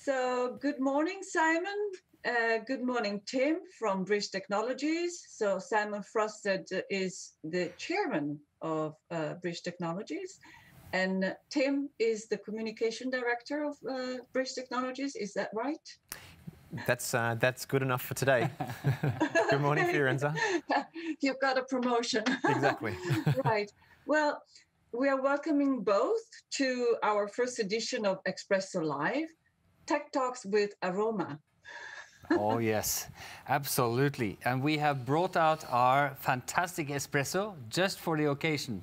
So good morning, Simon. Good morning, Tim from Bridge Technologies. So Simon Frostad is the chairman of Bridge Technologies, and Tim is the communication director of Bridge Technologies. Is that right? That's good enough for today. Good morning, Fiorenza. You've got a promotion. Exactly. Right. Well, we are welcoming both to our first edition of Xpresso Live, Tech Talks with Aroma. Oh yes, absolutely. And we have brought out our fantastic espresso just for the occasion.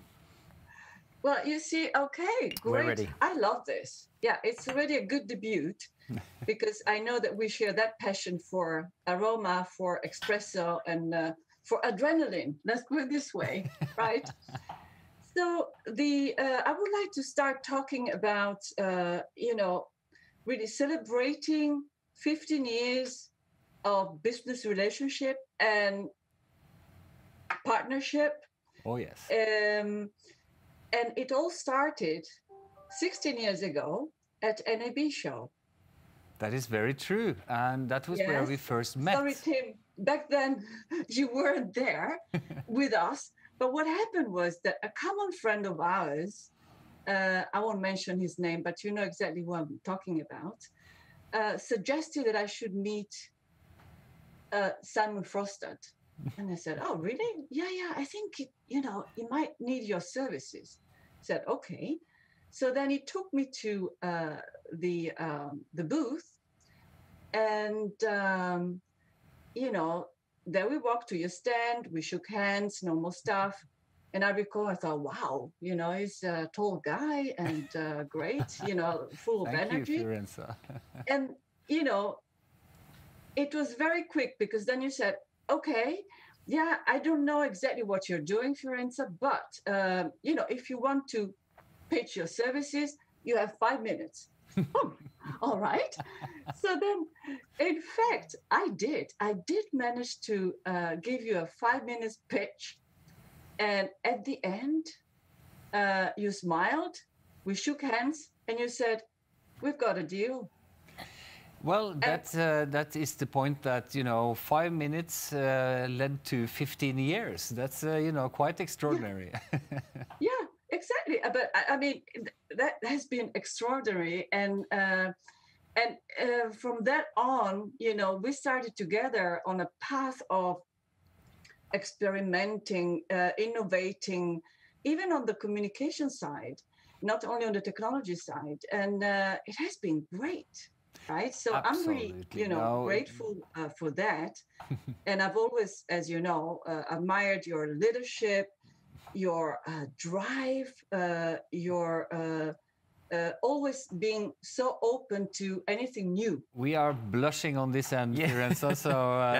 Well, you see, okay, great. We're ready. I love this. Yeah, it's already a good debut because I know that we share that passion for aroma, for espresso, and for adrenaline. Let's put it this way, right? So I would like to start talking about, really celebrating 15 years of business relationship and partnership. Oh yes. And it all started 16 years ago at NAB show. That is very true. And that was where we first met. Sorry, Tim. Back then, you weren't there with us. But what happened was that a common friend of ours, I won't mention his name, but you know exactly who I'm talking about, suggested that I should meet Simen Frostad. And I said, oh, really? Yeah, I think, you might need your services. I said, okay. So then he took me to the booth, and, then we walked to your stand, we shook hands, normal stuff. And I recall, I thought, wow, he's a tall guy and great, full of energy. Thank you, Fiorenza. And, it was very quick because then you said, okay, yeah, I don't know exactly what you're doing, Fiorenza, but, if you want to pitch your services, you have 5 minutes. All right. So then, in fact, I did manage to give you a 5 minutes pitch. And at the end, you smiled, we shook hands, and you said, we've got a deal. Well, that is the point that, 5 minutes led to 15 years. That's, quite extraordinary. Yeah, exactly. But I mean, that has been extraordinary. And from that on, we started together on a path of experimenting, innovating, even on the communication side, not only on the technology side. And it has been great. Right. So Absolutely. I'm really, grateful for that. And I've always, as you know, admired your leadership, your drive, your always being so open to anything new. We are blushing on this end, Fiorenza,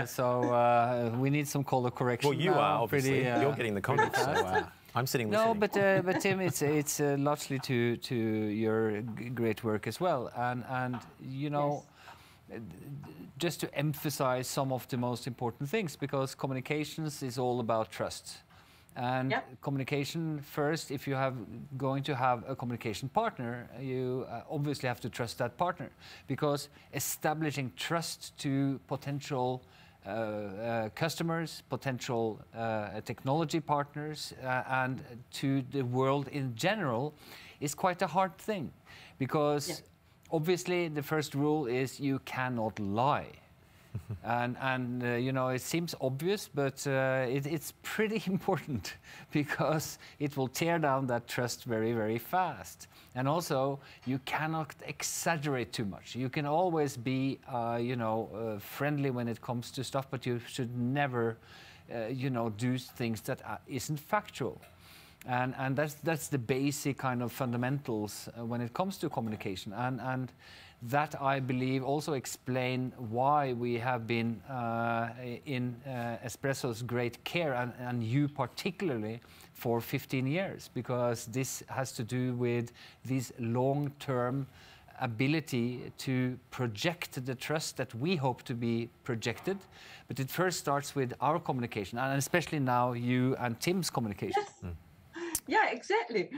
so we need some color correction. Well, you are, obviously. You're getting the comments, so I'm sitting listening. No, but Tim, it's largely to your great work as well. And Yes. just to emphasize some of the most important things, because communications is all about trust. And communication first, if you going to have a communication partner, you obviously have to trust that partner, because establishing trust to potential customers, potential technology partners, and to the world in general is quite a hard thing, because obviously the first rule is you cannot lie. and it seems obvious, but it's pretty important, because it will tear down that trust very, very fast. And also, you cannot exaggerate too much. You can always be, friendly when it comes to stuff, but you should never, do things that isn't factual. And that's the basic kind of fundamentals when it comes to communication. And that, I believe, also explain why we have been in Xpresso's great care, and you particularly, for 15 years, because this has to do with this long-term ability to project the trust that we hope to be projected. But it first starts with our communication, and especially now you and Tim's communication. Yes. Yeah, exactly.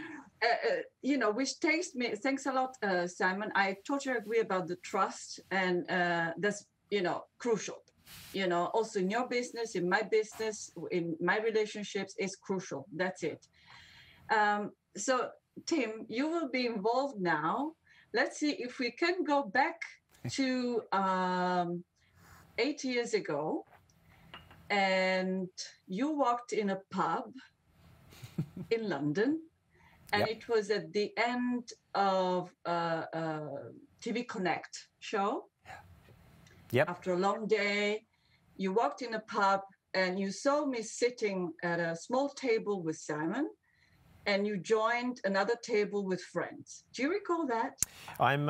you know, which takes me, thanks a lot, Simen. I totally agree about the trust, and that's, you know, crucial. You know, also in your business, in my relationships, is crucial. That's it. So, Tim, you will be involved now. Let's see if we can go back to 8 years ago, and you walked in a pub in London, and Yep. it was at the end of TV Connect show. Yep. After a long day, you walked in a pub and you saw me sitting at a small table with Simen, and you joined another table with friends. Do you recall that? I'm,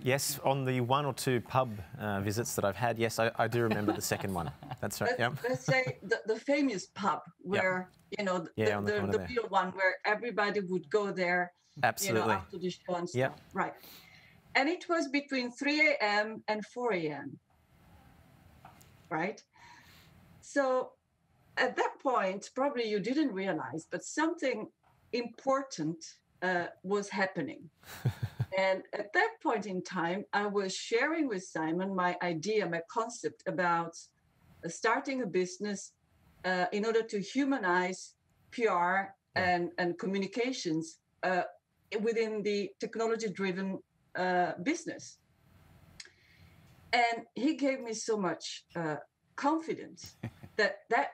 yes, on the 1 or 2 pub visits that I've had, yes, I do remember the second one. That's right, yep. Let's say the famous pub where, you know, the real one where everybody would go there, Absolutely. you know, after the show and stuff. Yep. Right. And it was between 3 a.m. and 4 a.m. Right? So at that point, probably you didn't realize, but something important was happening. And at that point in time, I was sharing with Simen my idea, my concept about starting a business in order to humanize PR and communications within the technology-driven business. And he gave me so much confidence that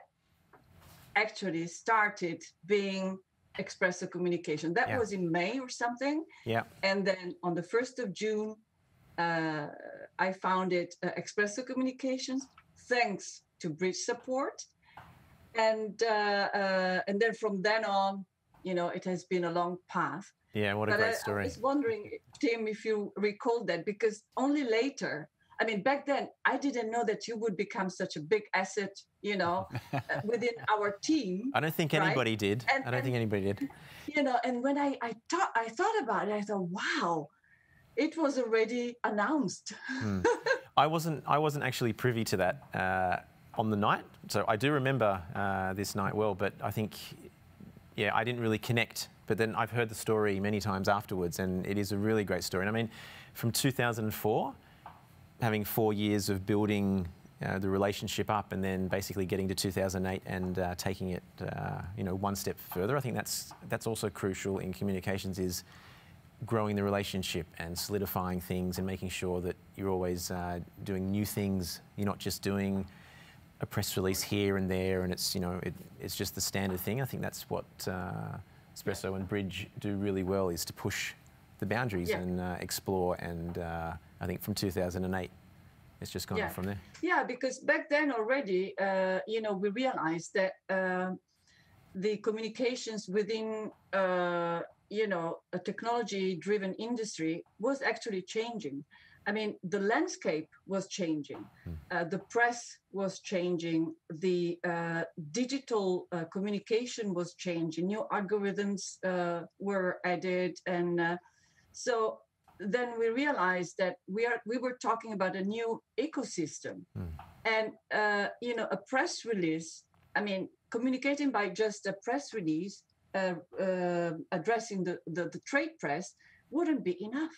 actually started being Xpresso Communication. That was in May or something. Yeah. And then on the 1st of June, I founded Xpresso Communications, thanks to Bridge support. And then from then on, you know, it has been a long path. Yeah, what a great story. I was wondering, Tim, if you recall that, because only later, I mean, back then, I didn't know that you would become such a big asset, you know, within our team. I don't think anybody did. And, I don't think anybody did. You know, and when I thought about it, I thought, wow, it was already announced. I wasn't actually privy to that on the night. So I do remember this night well, but I think, yeah, I didn't really connect. But then I've heard the story many times afterwards, and it is a really great story. And I mean, from 2004, having 4 years of building the relationship up, and then basically getting to 2008 and taking it, you know, one step further. I think that's also crucial in communications, is growing the relationship and solidifying things and making sure that you're always doing new things. You're not just doing a press release here and there, and it's, you know, it's just the standard thing. I think that's what Xpresso and Bridge do really well, is to push the boundaries and explore. And I think from 2008, it's just gone from there. Yeah, because back then already, you know, we realized that the communications within, you know, a technology-driven industry was actually changing. I mean, the landscape was changing. The press was changing. The digital communication was changing. New algorithms were added. And so then we realized that we were talking about a new ecosystem. And, you know, a press release, I mean, communicating by just a press release, addressing the trade press wouldn't be enough.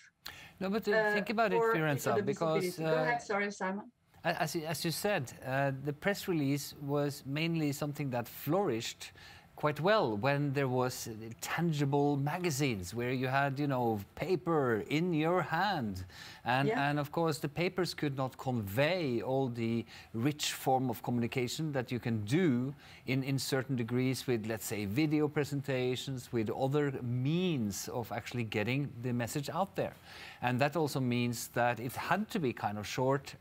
No, but think about it, Firenza, because... Go ahead, sorry, Simen. As you said, the press release was mainly something that flourished quite well when there was tangible magazines where you had, you know, paper in your hand. And of course, the papers could not convey all the rich form of communication that you can do in certain degrees with, let's say, video presentations, with other means of actually getting the message out there. And that also means that it had to be kind of short.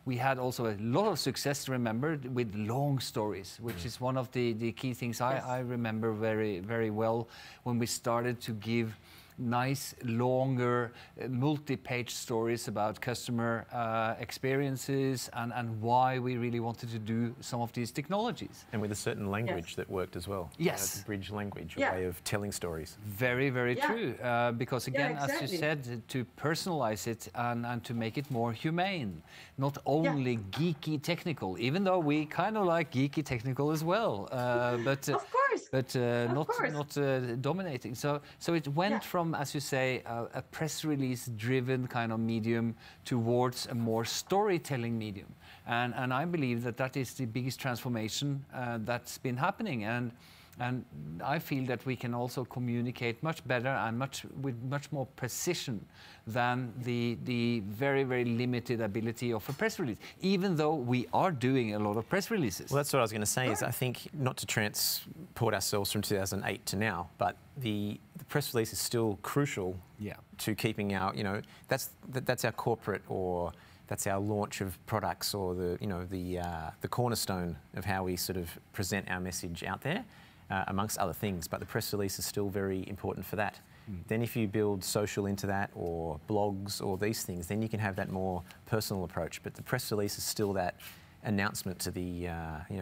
We had also a lot of success, remember, with long stories, which is one of the key things I remember very, very well when we started to give nice, longer, multi-page stories about customer experiences and why we really wanted to do some of these technologies. And with a certain language that worked as well. Yes. Bridge language, a way of telling stories. Very, very true. Because again, as you said, to personalize it and to make it more humane, not only geeky technical, even though we kind of like geeky technical as well. But of course. course. but not dominating. So it went from, as you say, a press release driven kind of medium towards a more storytelling medium, and I believe that is the biggest transformation that's been happening, and I feel that we can also communicate much better and with much more precision than the very, very limited ability of a press release, even though we are doing a lot of press releases. Well, that's what I was going to say, is I think, not to transport ourselves from 2008 to now, but the press release is still crucial to keeping our, that's our corporate, or that's our launch of products, or the cornerstone of how we sort of present our message out there. Amongst other things, but the press release is still very important for that. Then if you build social into that, or blogs, or these things, then you can have that more personal approach. But the press release is still that announcement to the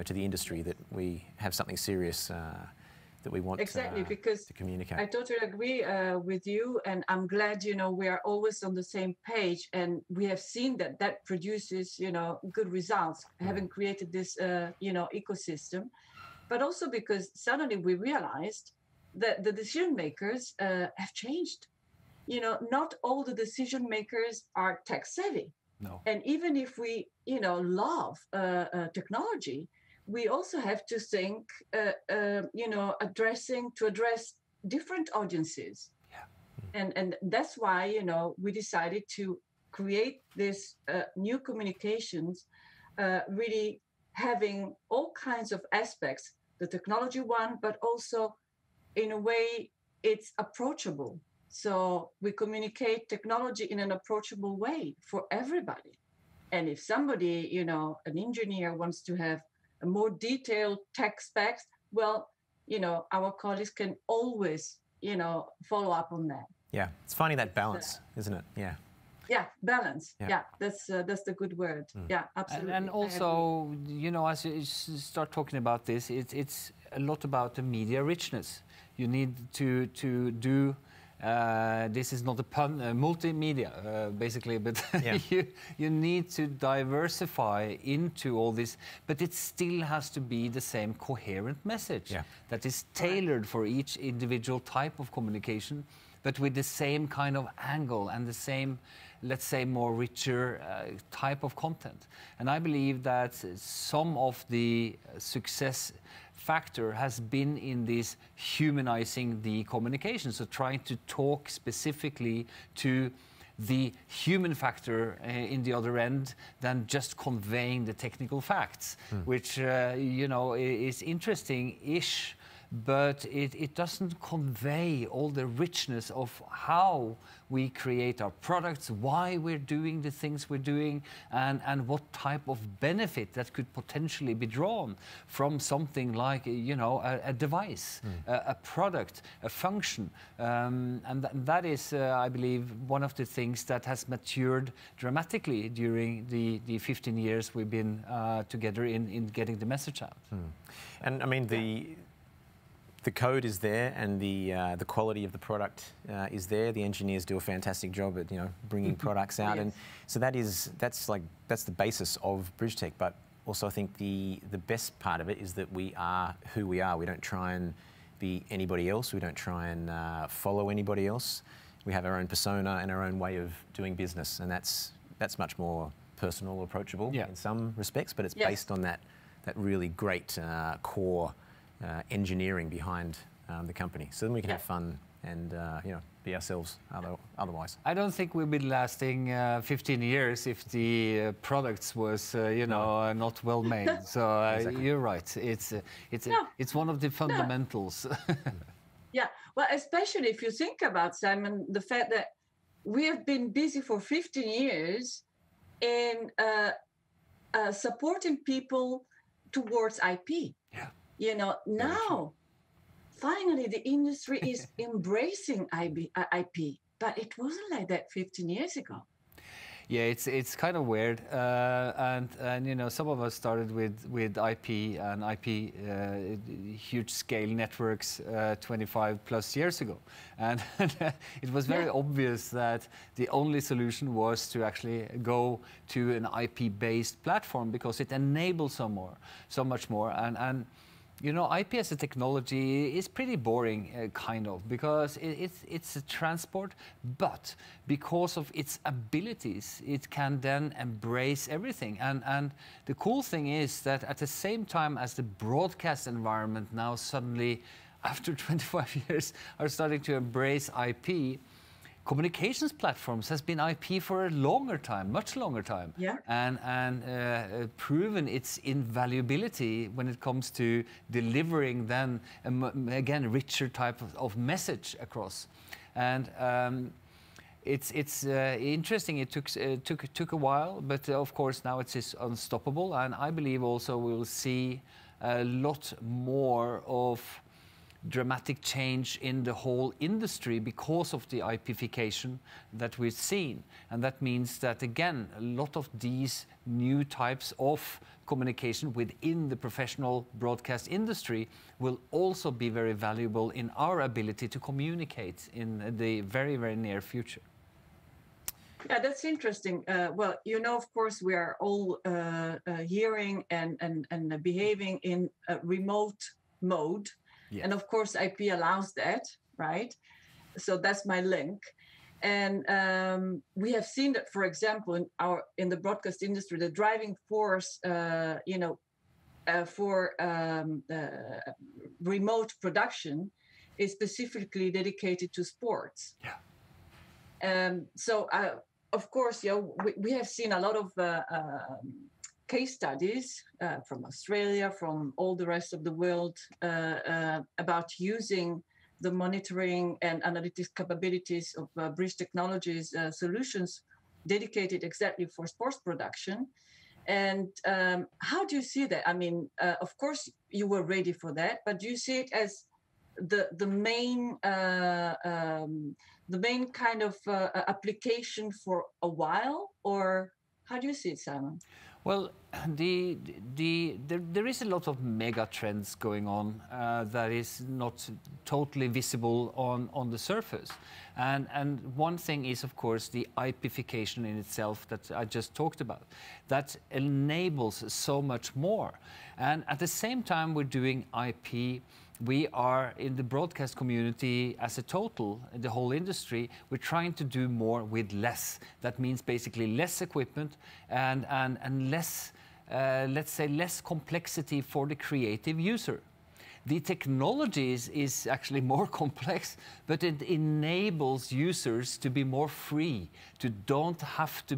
to the industry that we have something serious that we want because to communicate. I totally agree with you, and I'm glad we are always on the same page, and we have seen that produces good results, having created this ecosystem. But also because suddenly we realized that the decision makers have changed. Not all the decision makers are tech savvy. No. And even if we, love technology, we also have to think, address different audiences. Yeah. And that's why, we decided to create this new communications, really having all kinds of aspects, the technology one, but also in a way it's approachable. So we communicate technology in an approachable way for everybody. And if somebody, an engineer wants to have a more detailed tech specs, well, our colleagues can always, follow up on that. Yeah, it's finding that balance, isn't it? Yeah. Yeah, balance. Yeah, that's the good word. Yeah, absolutely. And also, as you start talking about this, it's a lot about the media richness. You need to do. This is not a pun, multimedia, basically, but you need to diversify into all this, but it still has to be the same coherent message that is tailored for each individual type of communication, but with the same kind of angle and the same, let's say, more richer type of content. And I believe that some of the success factor has been in this humanizing the communication, so trying to talk specifically to the human factor in the other end than just conveying the technical facts, which is interesting-ish, but it doesn't convey all the richness of how we create our products, why we're doing the things we're doing, and what type of benefit that could potentially be drawn from something like, a device, a product, a function. And that is, I believe, one of the things that has matured dramatically during the 15 years we've been together in getting the message out. And I mean, the code is there, and the quality of the product is there. The engineers do a fantastic job at bringing products out, and so that's the basis of BridgeTech. But also, I think the best part of it is that we are who we are. We don't try and be anybody else. We don't try and follow anybody else. We have our own persona and our own way of doing business, and that's much more personal, approachable in some respects. But it's based on that really great core engineering behind the company, so then we can have fun and be ourselves otherwise. I don't think we'll be lasting 15 years if the products was not well made. So Exactly. You're right. It's one of the fundamentals. Yeah, well, especially if you think about, Simen, the fact that we have been busy for 15 years in supporting people towards IP. Yeah. Now, finally, the industry is embracing IP, but it wasn't like that 15 years ago. Yeah, it's kind of weird, and some of us started with IP and IP huge scale networks 25 plus years ago, and it was very obvious that the only solution was to actually go to an IP based platform because it enables so much more, and You know, IP as a technology is pretty boring, kind of, because it's a transport, but because of its abilities, it can then embrace everything. And the cool thing is that at the same time as the broadcast environment now suddenly, after 25 years, are starting to embrace IP, communications platforms has been IP for a longer time, much longer time, yeah. and proven its invaluability when it comes to delivering then again richer type of message across. And it's interesting. It took a while, but of course now it's unstoppable. And I believe also we'll see a lot more of dramatic change in the whole industry because of the IPification that we've seen. And that means that, again, a lot of these new types of communication within the professional broadcast industry will also be very valuable in our ability to communicate in the very, very near future. Yeah, that's interesting. Well, you know, of course, we are all hearing and behaving in a remote mode. Yeah. And of course, IP allows that, right? So that's my link. And we have seen that, for example, in the broadcast industry, the driving force, for remote production is specifically dedicated to sports. Yeah. So, of course, we have seen a lot of case studies from Australia, from all the rest of the world, about using the monitoring and analytics capabilities of Bridge Technologies solutions dedicated exactly for sports production. And how do you see that? I mean, of course, you were ready for that, but do you see it as the main kind of application for a while, or how do you see it, Simen? Well, there is a lot of mega trends going on that is not totally visible on the surface. And one thing is, of course, the IPification in itself that I just talked about. That enables so much more. And at the same time we're doing IP, we are in the broadcast community as a total, the whole industry, we're trying to do more with less. That means basically less equipment and less, let's say, less complexity for the creative user. The technology is actually more complex, but it enables users to be more free, to don't have to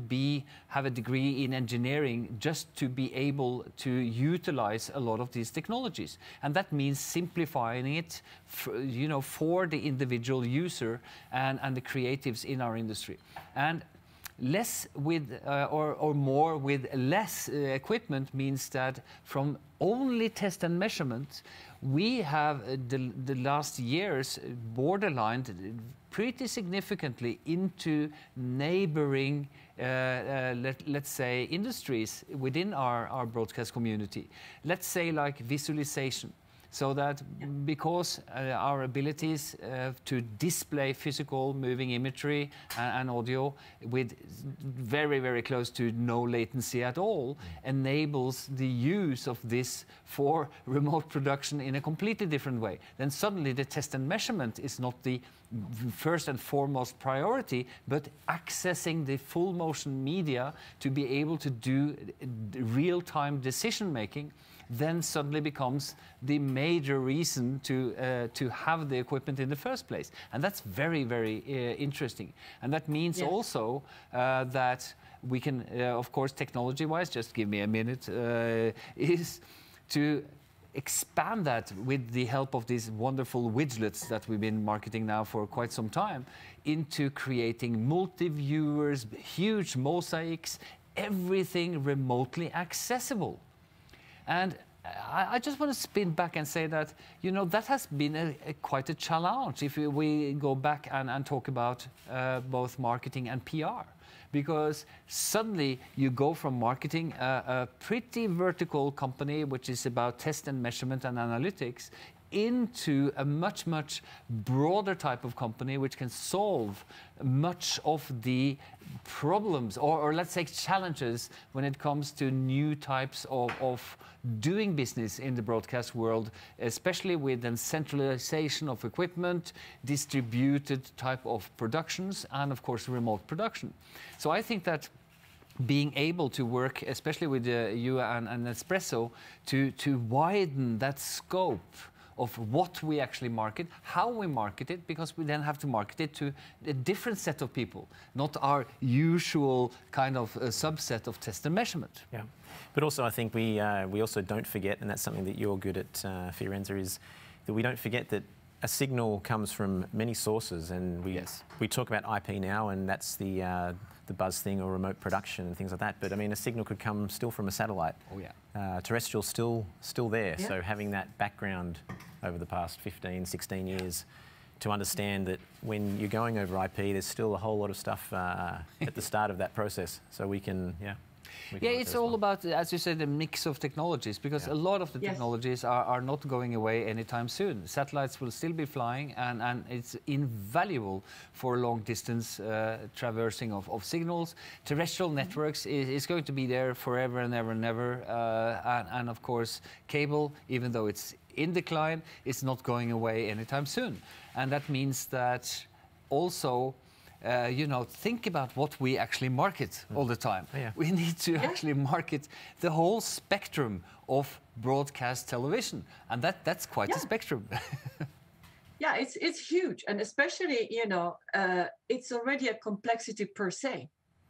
have a degree in engineering just to be able to utilize a lot of these technologies. And that means simplifying it for the individual user and the creatives in our industry. And less with or more with less equipment means that from only test and measurement, we have the last years borderlined pretty significantly into neighboring, let's say, industries within our broadcast community. Let's say like visualization. So that because our abilities to display physical moving imagery and audio with very, very close to no latency at all enables the use of this for remote production in a completely different way. Then suddenly the test and measurement is not the first and foremost priority, but accessing the full motion media to be able to do real-time decision making then suddenly becomes the major reason to have the equipment in the first place. And that's very, very interesting. And that means also that we can, of course, technology-wise, just give me a minute, is to expand that with the help of these wonderful widgets that we've been marketing now for quite some time into creating multi-viewers, huge mosaics, everything remotely accessible. And I just want to spin back and say that, you know, that has been quite a challenge if we go back and talk about both marketing and PR. Because suddenly you go from marketing a pretty vertical company, which is about test and measurement and analytics, into a much, much broader type of company which can solve much of the problems or let's say challenges when it comes to new types of doing business in the broadcast world, especially with the centralization of equipment, distributed type of productions, and of course remote production. So I think that being able to work, especially with you and Xpresso, to widen that scope of what we actually market, how we market it, because we then have to market it to a different set of people, not our usual kind of subset of test and measurement. Yeah, but also I think we also don't forget, and that's something that you're good at, Fiorenza, is that we don't forget that a signal comes from many sources, and we talk about IP now, and that's the buzz thing or remote production and things like that. But I mean, a signal could come still from a satellite. Oh yeah. Terrestrial still there. Yeah. So having that background over the past 15, 16 years to understand that when you're going over IP, there's still a whole lot of stuff at the start of that process. So we can, yeah, it's all about, as you said, the mix of technologies, because a lot of the technologies are not going away anytime soon. Satellites will still be flying, and it's invaluable for long distance traversing of signals. Terrestrial networks is going to be there forever and ever and ever. And of course, cable, even though it's in decline, is not going away anytime soon. And that means that also, you know, think about what we actually market all the time. Oh, yeah. We need to actually market the whole spectrum of broadcast television, and that's quite a spectrum. Yeah, it's huge, and especially, you know, it's already a complexity per se.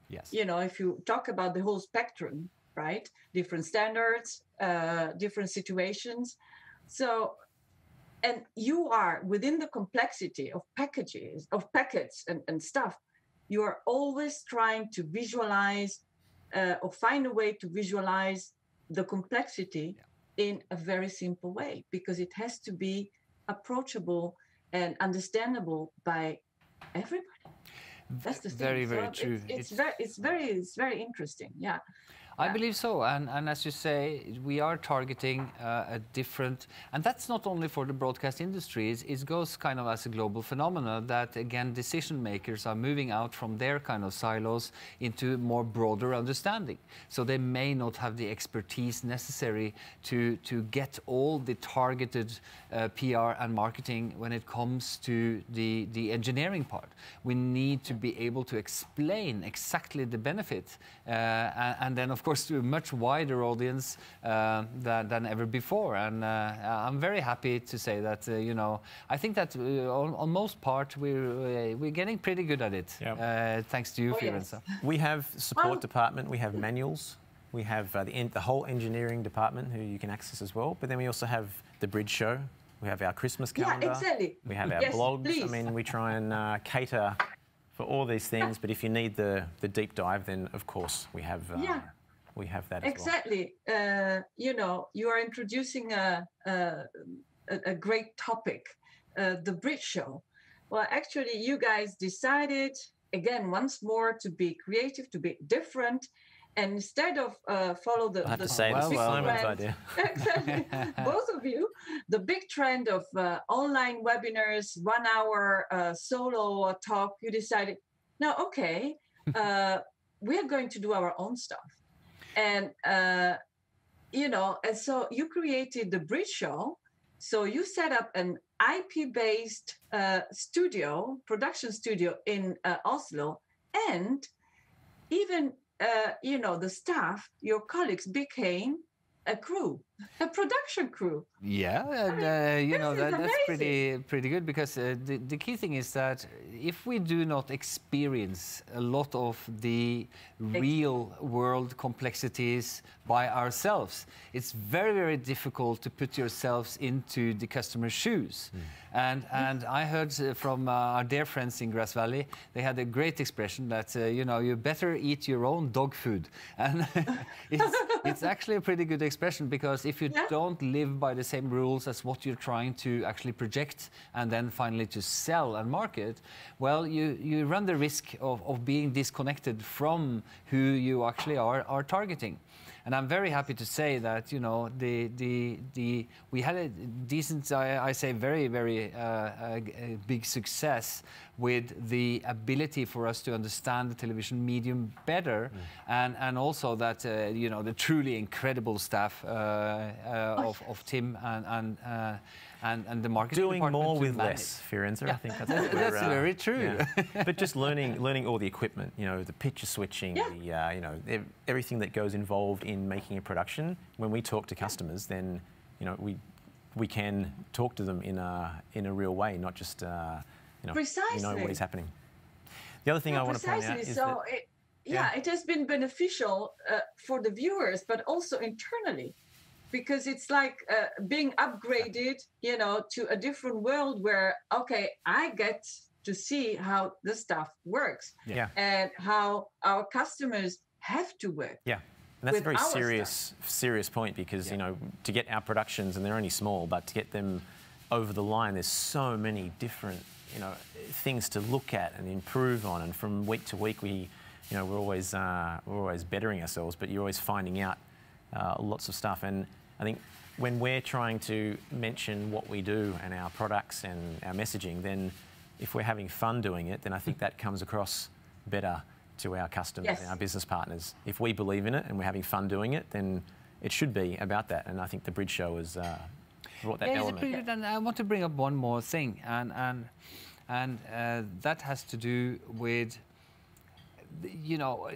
Yes. You know, if you talk about the whole spectrum, right? Different standards, different situations. So, and you are within the complexity of packages, of packets and stuff. You are always trying to visualize or find a way to visualize the complexity in a very simple way, because it has to be approachable and understandable by everybody. That's the thing. Very, very true. It's very interesting. Yeah. I believe so, and as you say, we are targeting a different, and that's not only for the broadcast industries, it goes kind of as a global phenomenon that, again, decision makers are moving out from their kind of silos into more broader understanding. So they may not have the expertise necessary to get all the targeted PR and marketing when it comes to the engineering part. We need to be able to explain exactly the benefit, and then, of course, to a much wider audience than ever before. And I'm very happy to say that, you know, I think that on most part we're getting pretty good at it, thanks to you, Fiorenza. We have support department, we have manuals, we have the whole engineering department who you can access as well, but then we also have the Bridge Show, we have our Christmas calendar, we have our blogs. Please. I mean, we try and cater for all these things, but if you need the deep dive, then of course we have that as well. You know, you are introducing a great topic, the Bridge Show. Well, actually, you guys decided again once more to be creative, to be different, and instead of follow the Simon's idea. Exactly, both of you, the big trend of online webinars, 1 hour solo talk, you decided, now, okay, we are going to do our own stuff. And, you know, and so you created the Bridge Show. So you set up an IP-based production studio in Oslo, and even you know, the staff, your colleagues became a crew, a production crew. Yeah, and you know, that's pretty good, because the key thing is that if we do not experience a lot of the real world complexities by ourselves, it's very, very difficult to put yourselves into the customer's shoes. And I heard from our dear friends in Grass Valley, they had a great expression that, you know, you better eat your own dog food. And it's actually a pretty good expression, because if you don't live by the same rules as what you're trying to actually project and then finally to sell and market, well, you run the risk of being disconnected from who you actually are targeting. And I'm very happy to say that, you know, we had a decent, I say very, very big success with the ability for us to understand the television medium better, and also that, you know, the truly incredible staff of Tim and the marketing doing department more with less, Firenze. I think that's very true. Yeah. But just learning all the equipment, you know, the picture switching, the you know, everything that goes involved in making a production. When we talk to customers, then, you know, we can talk to them in a real way, not just you know, Precisely. you know what is happening. The other thing I want to point out is that it has been beneficial for the viewers, but also internally, because it's like being upgraded, you know, to a different world where, okay, I get to see how the stuff works and how our customers have to work. Yeah, and that's a very serious point, because, you know, to get our productions, and they're only small, but to get them over the line, there's so many different, you know, things to look at and improve on, and from week to week, you know, we're always bettering ourselves, but you're always finding out lots of stuff. And I think when we're trying to mention what we do and our products and our messaging, then if we're having fun doing it, then I think that comes across better to our customers and our business partners. If we believe in it and we're having fun doing it, then it should be about that. And I think the Bridge Show has brought that element. And I want to bring up one more thing, and that has to do with, you know,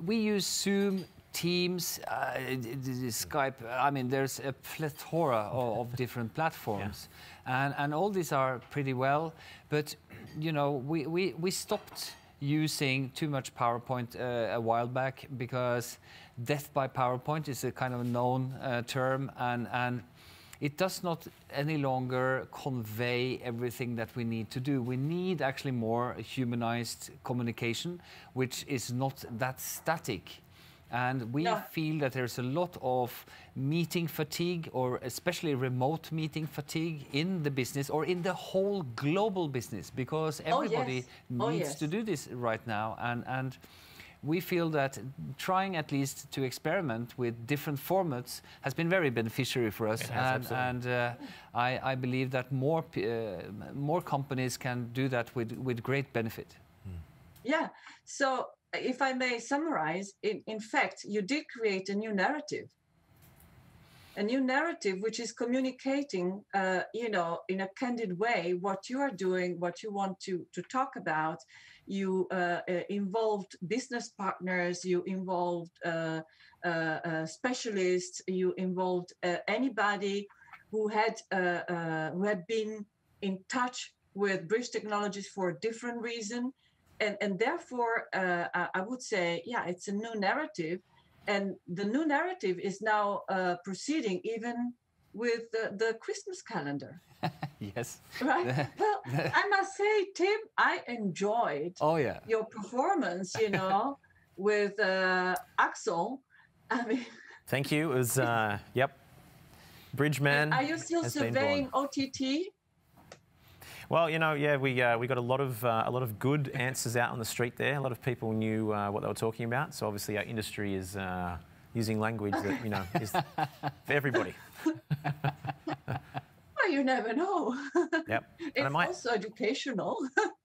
we use Zoom, Teams, Skype. I mean, there's a plethora of different platforms, and all these are pretty well. But, you know, we stopped using too much PowerPoint a while back, because death by PowerPoint is a kind of known term, and it does not any longer convey everything that we need to do. We need actually more humanized communication, which is not that static. And we feel that there's a lot of meeting fatigue, or especially remote meeting fatigue in the business, or in the whole global business, because everybody needs to do this right now. And we feel that trying at least to experiment with different formats has been very beneficial for us. I believe that more companies can do that with great benefit. Yeah. So if I may summarize, in fact, you did create a new narrative which is communicating, you know, in a candid way what you are doing, what you want to talk about. You involved business partners, you involved specialists, you involved anybody who had been in touch with Bridge Technologies for a different reason. And therefore, I would say, yeah, it's a new narrative. And the new narrative is now proceeding even with the Christmas calendar. Yes. Right? Well, I must say, Tim, I enjoyed your performance, you know, with Axel. I mean... Thank you. It was, Bridgeman. Are you still surveying OTT? Well, you know, we got a lot of good answers out on the street there. A lot of people knew what they were talking about. So obviously our industry is using language that, you know, is for everybody. Well, you never know. Yep. It's also educational.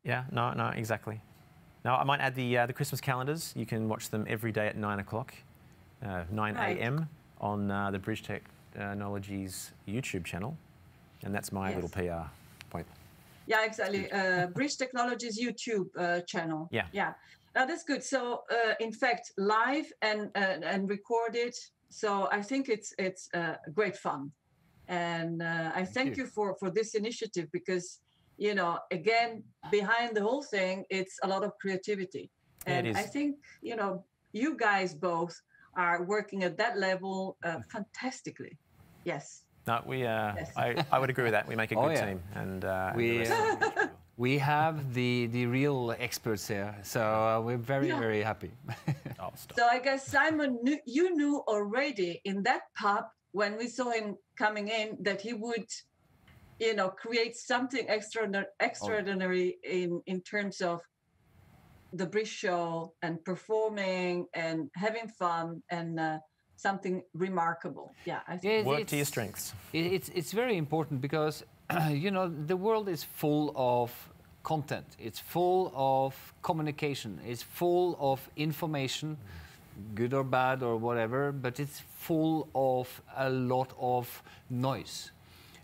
Yeah. No, exactly. Now I might add the Christmas calendars. You can watch them every day at 9 o'clock, 9 a.m. on the Bridge Technologies YouTube channel, and that's my little PR point. Yeah, exactly. Bridge Technologies YouTube channel. Yeah. Yeah. Now that's good. So in fact, live and recorded. So I think it's great fun, and I thank you for this initiative, because, you know, again, behind the whole thing, it's a lot of creativity, and I think, you know, you guys both are working at that level fantastically. Yes. No, I would agree with that. We make a good team, and we have the real experts here, so we're very happy. So I guess, Simon, you knew already in that pub when we saw him coming in, that he would, create something extraordinary in terms of the Brish show and performing and having fun and something remarkable. Yeah, I think. Work to your strengths. It's very important because the world is full of content. It's full of communication. It's full of information, good or bad or whatever, but it's full of a lot of noise.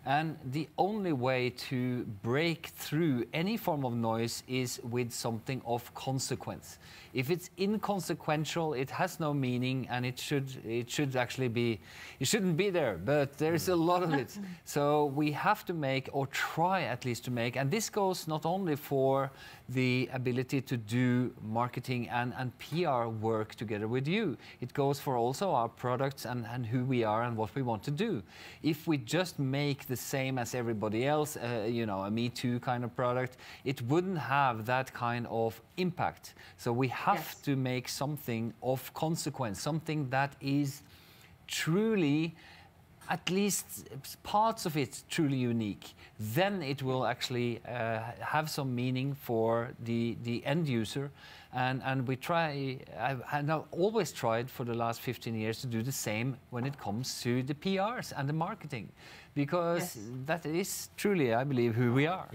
And the only way to break through any form of noise is with something of consequence. If it's inconsequential, it has no meaning, and it should actually be, it shouldn't be there, but there's a lot of it. So we have to make, or try at least to make, and this goes not only for the ability to do marketing and PR work together with you, it goes for also our products and who we are and what we want to do. If we just make the same as everybody else, a Me Too kind of product, it wouldn't have that kind of impact. So we have to make something of consequence, something that is truly, at least parts of it, truly unique. Then it will actually have some meaning for the end user. And we try, I've always tried for the last 15 years to do the same when it comes to the PRs and the marketing, because that is truly, I believe, who we are.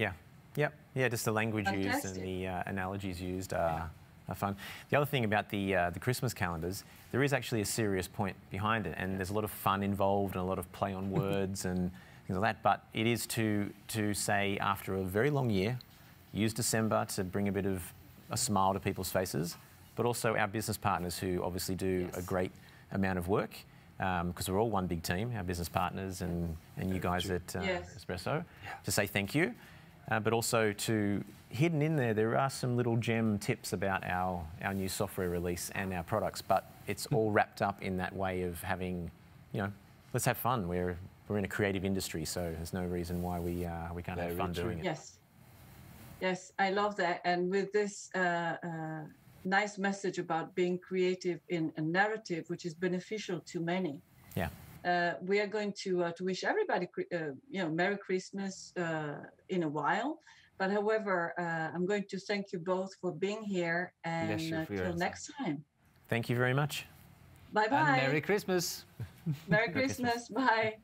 Yeah, just the language used and the analogies used are fun. The other thing about the Christmas calendars, there is actually a serious point behind it, and there's a lot of fun involved and a lot of play on words and things like that. But it is to say, after a very long year, use December to bring a bit of a smile to people's faces, but also our business partners who obviously do a great amount of work, because we're all one big team, our business partners and you guys at Xpresso, to say thank you. But also hidden in there are some little gem tips about our new software release and our products, but it's all wrapped up in that way of having, let's have fun. We're in a creative industry, so there's no reason why we can't have fun doing it. Yes, I love that. And with this nice message about being creative in a narrative which is beneficial to many. We are going to wish everybody, Merry Christmas in a while. But however, I'm going to thank you both for being here, and till next time. Thank you very much. Bye-bye. And Merry Christmas. Merry Christmas. Bye.